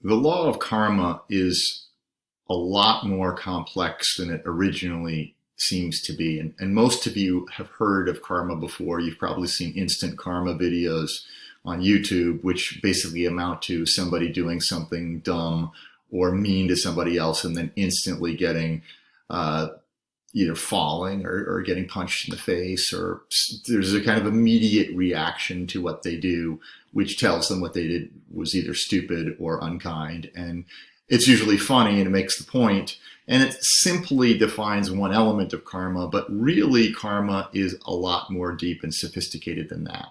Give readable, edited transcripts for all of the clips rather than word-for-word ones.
The law of karma is a lot more complex than it originally seems to be. And most of you have heard of karma before. You've probably seen instant karma videos on YouTube, which basically amount to somebody doing something dumb or mean to somebody else and then instantly getting either falling or getting punched in the face, or there's a kind of immediate reaction to what they do, which tells them what they did was either stupid or unkind. And it's usually funny and it makes the point, and it simply defines one element of karma, but really karma is a lot more deep and sophisticated than that.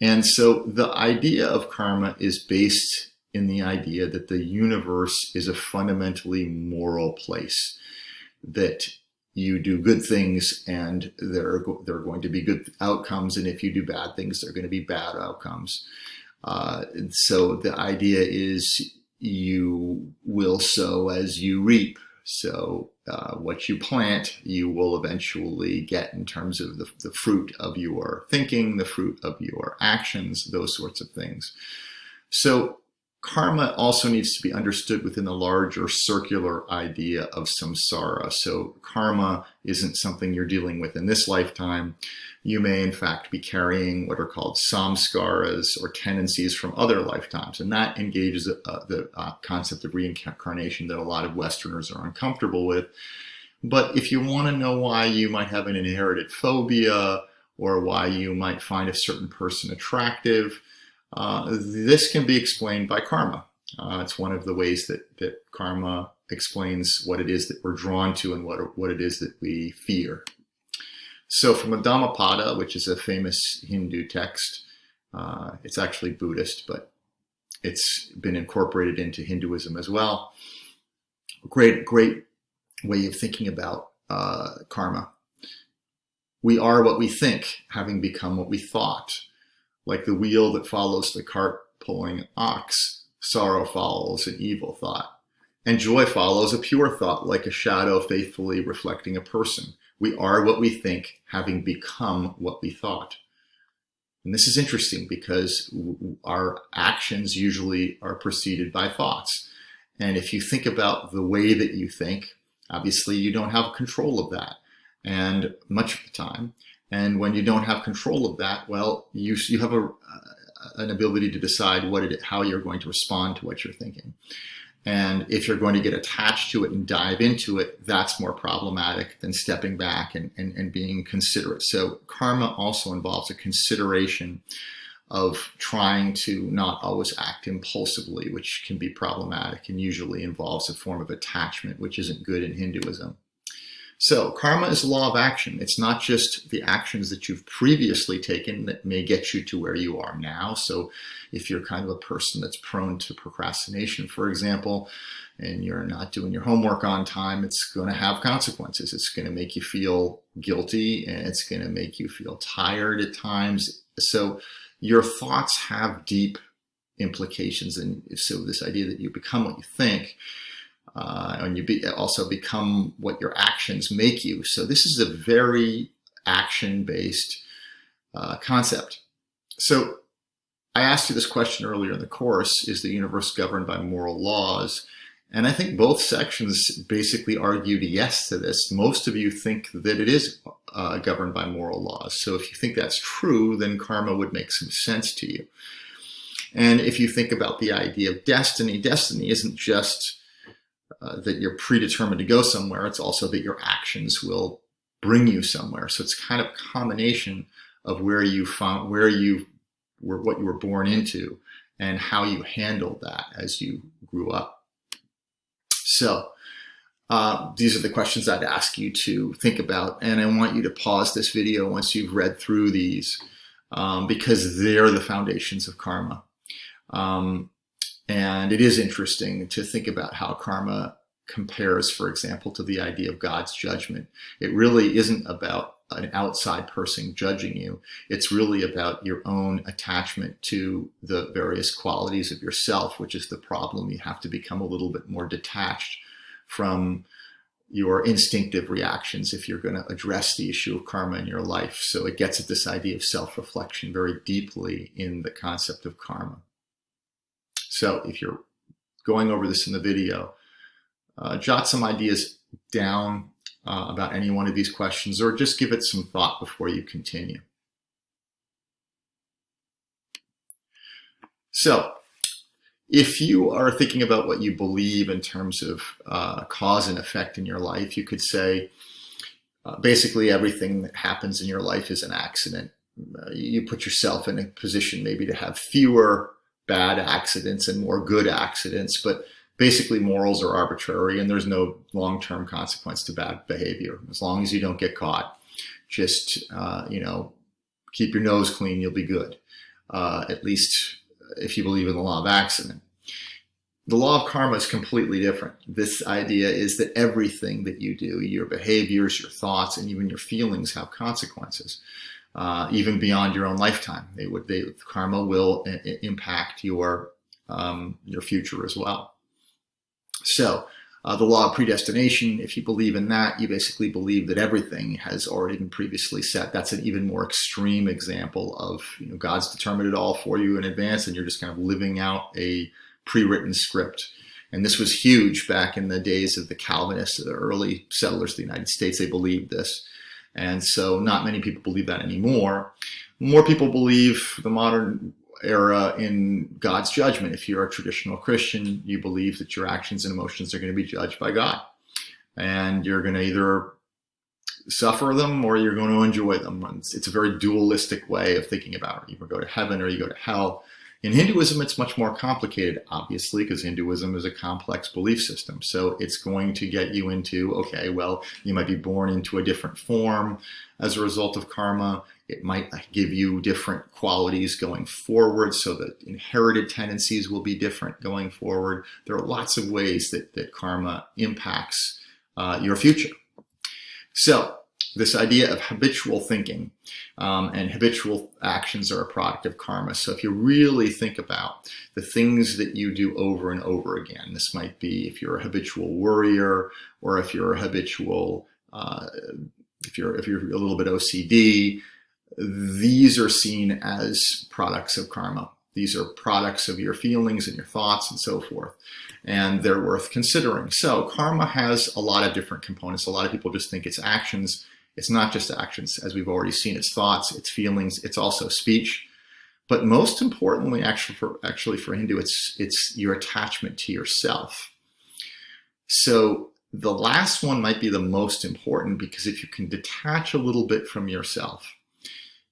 And so the idea of karma is based in the idea that the universe is a fundamentally moral place, that you do good things and there are going to be good outcomes, and if you do bad things, there are going to be bad outcomes. So the idea is you will sow as you reap. So what you plant, you will eventually get in terms of the fruit of your thinking, the fruit of your actions, those sorts of things. So karma also needs to be understood within the larger circular idea of samsara. So karma isn't something you're dealing with in this lifetime. You may in fact be carrying what are called samskaras, or tendencies from other lifetimes. And that engages the concept of reincarnation that a lot of Westerners are uncomfortable with. But if you want to know why you might have an inherited phobia, or why you might find a certain person attractive, this can be explained by karma. It's one of the ways that karma explains what it is that we're drawn to and what it is that we fear. So from a Dhammapada, which is a famous Hindu text, it's actually Buddhist, but it's been incorporated into Hinduism as well. Great way of thinking about karma. We are what we think, having become what we thought. Like the wheel that follows the cart pulling ox, sorrow follows an evil thought, and joy follows a pure thought, like a shadow faithfully reflecting a person. We are what we think, having become what we thought. And this is interesting because our actions usually are preceded by thoughts. And if you think about the way that you think, obviously you don't have control of that, and much of the time. And when you don't have control of that, well, you have an ability to decide how you're going to respond to what you're thinking. And if you're going to get attached to it and dive into it, that's more problematic than stepping back and being considerate. So karma also involves a consideration of trying to not always act impulsively, which can be problematic and usually involves a form of attachment, which isn't good in Hinduism. So karma is a law of action. It's not just the actions that you've previously taken that may get you to where you are now. So if you're kind of a person that's prone to procrastination, for example, and you're not doing your homework on time, it's going to have consequences. It's going to make you feel guilty, and it's going to make you feel tired at times. So your thoughts have deep implications. And so this idea that you become what you think, and you also become what your actions make you. So this is a very action-based concept. So I asked you this question earlier in the course: is the universe governed by moral laws? And I think both sections basically argued yes to this. Most of you think that it is governed by moral laws. So if you think that's true, then karma would make some sense to you. And if you think about the idea of destiny, destiny isn't just that you're predetermined to go somewhere. It's also that your actions will bring you somewhere. So it's kind of a combination of what you were born into and how you handled that as you grew up. So these are the questions I'd ask you to think about. And I want you to pause this video once you've read through these, because they're the foundations of karma. And it is interesting to think about how karma compares, for example, to the idea of God's judgment. It really isn't about an outside person judging you. It's really about your own attachment to the various qualities of yourself, which is the problem. You have to become a little bit more detached from your instinctive reactions if you're going to address the issue of karma in your life. So it gets at this idea of self-reflection very deeply in the concept of karma. So if you're going over this in the video. Jot some ideas down about any one of these questions, or just give it some thought before you continue. So, if you are thinking about what you believe in terms of cause and effect in your life, you could say basically everything that happens in your life is an accident. You put yourself in a position maybe to have fewer bad accidents and more good accidents, but basically morals are arbitrary and there's no long-term consequence to bad behavior as long as you don't get caught. Just keep your nose clean, you'll be good. At least if you believe in the law of accident. The law of karma is completely different. This idea is that everything that you do, your behaviors, your thoughts, and even your feelings have consequences, even beyond your own lifetime. Karma will impact your future as well. So the law of predestination, if you believe in that, you basically believe that everything has already been previously set. That's an even more extreme example of God's determined it all for you in advance, and you're just kind of living out a pre-written script. And this was huge back in the days of the Calvinists, the early settlers of the United States. They believed this. And so not many people believe that anymore. More people believe the modern era in God's judgment. If you're a traditional Christian, you believe that your actions and emotions are going to be judged by God. And you're going to either suffer them or you're going to enjoy them. It's a very dualistic way of thinking about it. You either go to heaven or you go to hell. In Hinduism, it's much more complicated, obviously, because Hinduism is a complex belief system. So it's going to get you into, okay, well, you might be born into a different form as a result of karma. It might give you different qualities going forward, so that inherited tendencies will be different going forward. There are lots of ways that karma impacts your future. So this idea of habitual thinking and habitual actions are a product of karma. So if you really think about the things that you do over and over again, this might be if you're a habitual worrier, or if you're a habitual, if you're a little bit OCD, these are seen as products of karma. These are products of your feelings and your thoughts and so forth, and they're worth considering. So karma has a lot of different components. A lot of people just think it's actions. It's not just actions, as we've already seen. It's thoughts, it's feelings, it's also speech. But most importantly, actually for Hindu, it's your attachment to yourself. So the last one might be the most important, because if you can detach a little bit from yourself,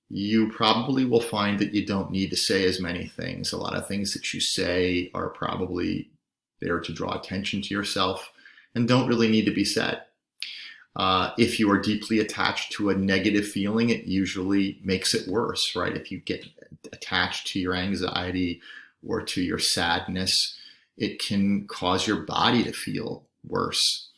you probably will find that you don't need to say as many things. A lot of things that you say are probably there to draw attention to yourself and don't really need to be said. If you are deeply attached to a negative feeling, it usually makes it worse, right? If you get attached to your anxiety or to your sadness, it can cause your body to feel worse.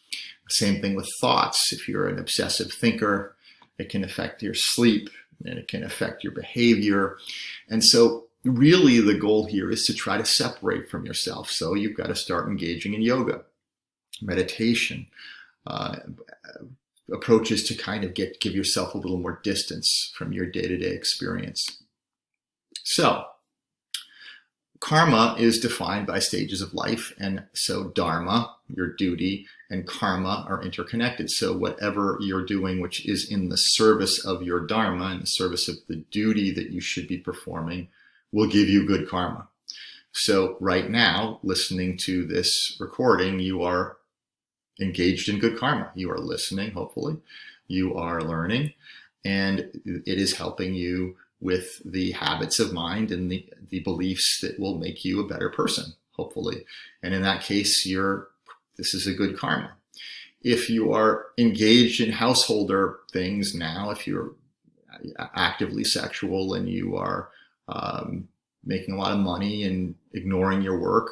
Same thing with thoughts. If you're an obsessive thinker, it can affect your sleep and it can affect your behavior. And so really the goal here is to try to separate from yourself. So you've got to start engaging in yoga, meditation, approaches to kind of give yourself a little more distance from your day-to-day experience. So karma is defined by stages of life, and so dharma, your duty, and karma are interconnected. So whatever you're doing which is in the service of your dharma, in the service of the duty that you should be performing, will give you good karma. So right now, listening to this recording, you are engaged in good karma. You are listening, hopefully. You are learning, and it is helping you with the habits of mind and the beliefs that will make you a better person, hopefully. And in that case, this is a good karma. If you are engaged in householder things now, if you're actively sexual and you are making a lot of money and ignoring your work,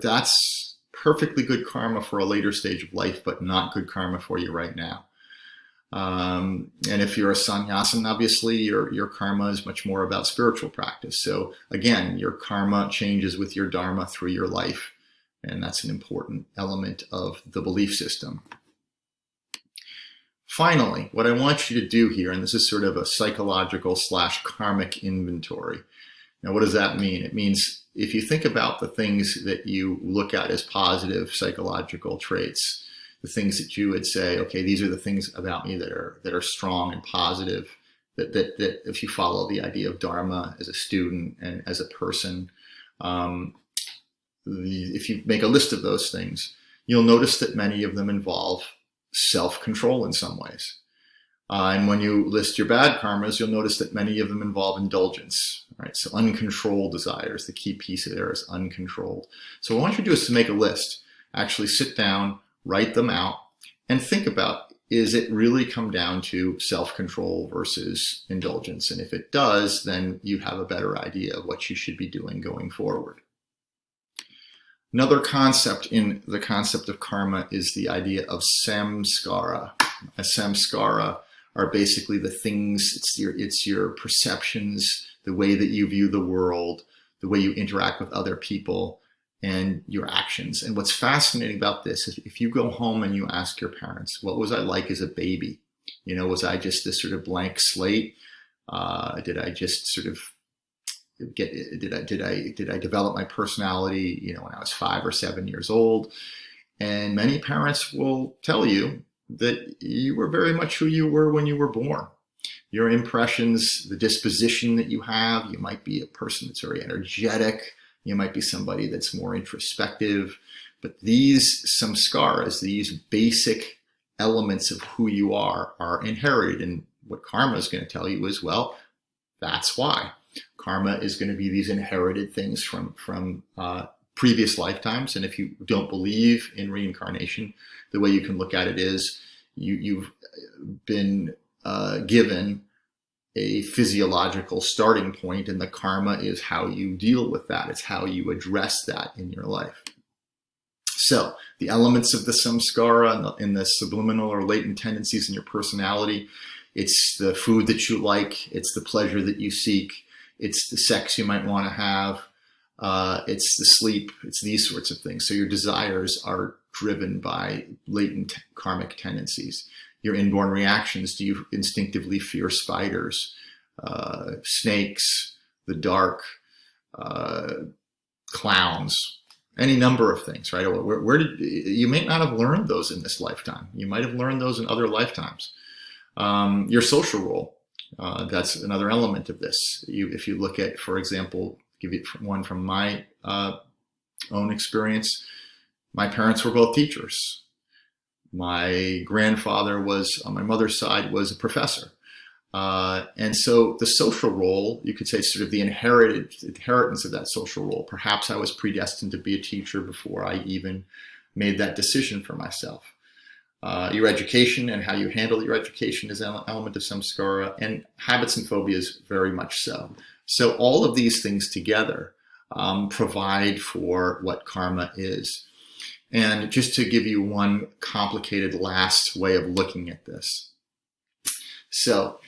that's perfectly good karma for a later stage of life, but not good karma for you right now. And if you're a sannyasin, obviously your karma is much more about spiritual practice. So again, your karma changes with your dharma through your life, and that's an important element of the belief system. Finally, what I want you to do here, and this is sort of a psychological / karmic inventory. Now, what does that mean? It means if you think about the things that you look at as positive psychological traits, the things that you would say, okay, these are the things about me that are strong and positive, that if you follow the idea of Dharma as a student and as a person, if you make a list of those things, you'll notice that many of them involve self-control in some ways. And when you list your bad karmas, you'll notice that many of them involve indulgence, right? So uncontrolled desires, the key piece of there is uncontrolled. So what I want you to do is to make a list, actually sit down, write them out, and think about, is it really come down to self-control versus indulgence? And if it does, then you have a better idea of what you should be doing going forward. Another concept in the concept of karma is the idea of samskara. A samskara are basically the things, it's your perceptions, the way that you view the world, the way you interact with other people, and your actions. And what's fascinating about this is if you go home and you ask your parents, what was I like as a baby? You know, was I just this sort of blank slate? Did I just sort of did I develop my personality, you know, when I was 5 or 7 years old? And many parents will tell you that you were very much who you were when you were born. Your impressions, the disposition that you have, you might be a person that's very energetic, you might be somebody that's more introspective, but these samskaras, these basic elements of who you are inherited. And what karma is going to tell you is, well, that's why. Karma is going to be these inherited things from previous lifetimes. And if you don't believe in reincarnation, the way you can look at it is you've been given a physiological starting point, and the karma is how you deal with that. It's how you address that in your life. So the elements of the samskara and the subliminal or latent tendencies in your personality, it's the food that you like, it's the pleasure that you seek, it's the sex you might want to have, it's the sleep, it's these sorts of things. So your desires are driven by latent karmic tendencies. Your inborn reactions, do you instinctively fear spiders, snakes, the dark, clowns, any number of things, right? Where did you may not have learned those in this lifetime. You might have learned those in other lifetimes. Your social role, that's another element of this. If you look at, for example, give you one from my own experience, my parents were both teachers. My grandfather was, on my mother's side, was a professor. And so the social role, you could say sort of the inheritance of that social role. Perhaps I was predestined to be a teacher before I even made that decision for myself. Your education and how you handle your education is an element of samskara, and habits and phobias very much so. So all of these things together provide for what karma is. And just to give you one complicated last way of looking at this. So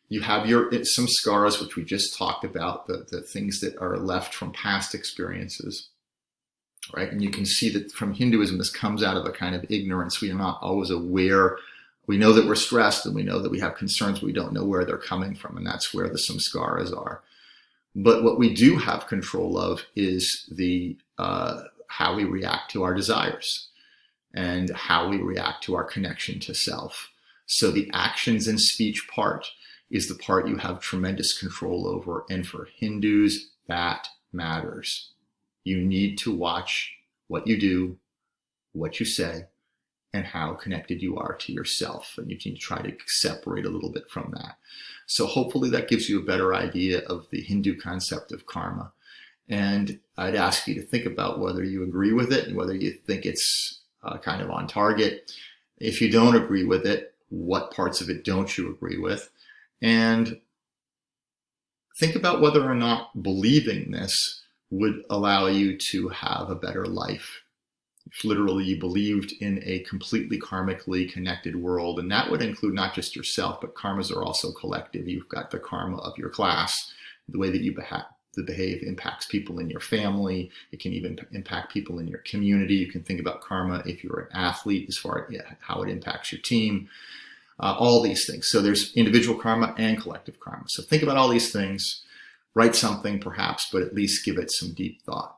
you have your samskaras, which we just talked about, the things that are left from past experiences, right? And you can see that from Hinduism, this comes out of a kind of ignorance. We are not always aware. We know that we're stressed and we know that we have concerns, but we don't know where they're coming from. And that's where the samskaras are. But what we do have control of is the how we react to our desires and how we react to our connection to self. So the actions and speech part is the part you have tremendous control over. And for Hindus, that matters. You need to watch what you do, what you say, and how connected you are to yourself. And you need to try to separate a little bit from that. So hopefully that gives you a better idea of the Hindu concept of karma. And I'd ask you to think about whether you agree with it and whether you think it's kind of on target. If you don't agree with it, what parts of it don't you agree with? And think about whether or not believing this would allow you to have a better life. If literally you believed in a completely karmically connected world, and that would include not just yourself, but karmas are also collective. You've got the karma of your class, the way that you behave impacts people in your family. It can even impact people in your community. You can think about karma if you're an athlete as far as how it impacts your team, all these things. So there's individual karma and collective karma. So think about all these things. write something perhaps, but at least give it some deep thought.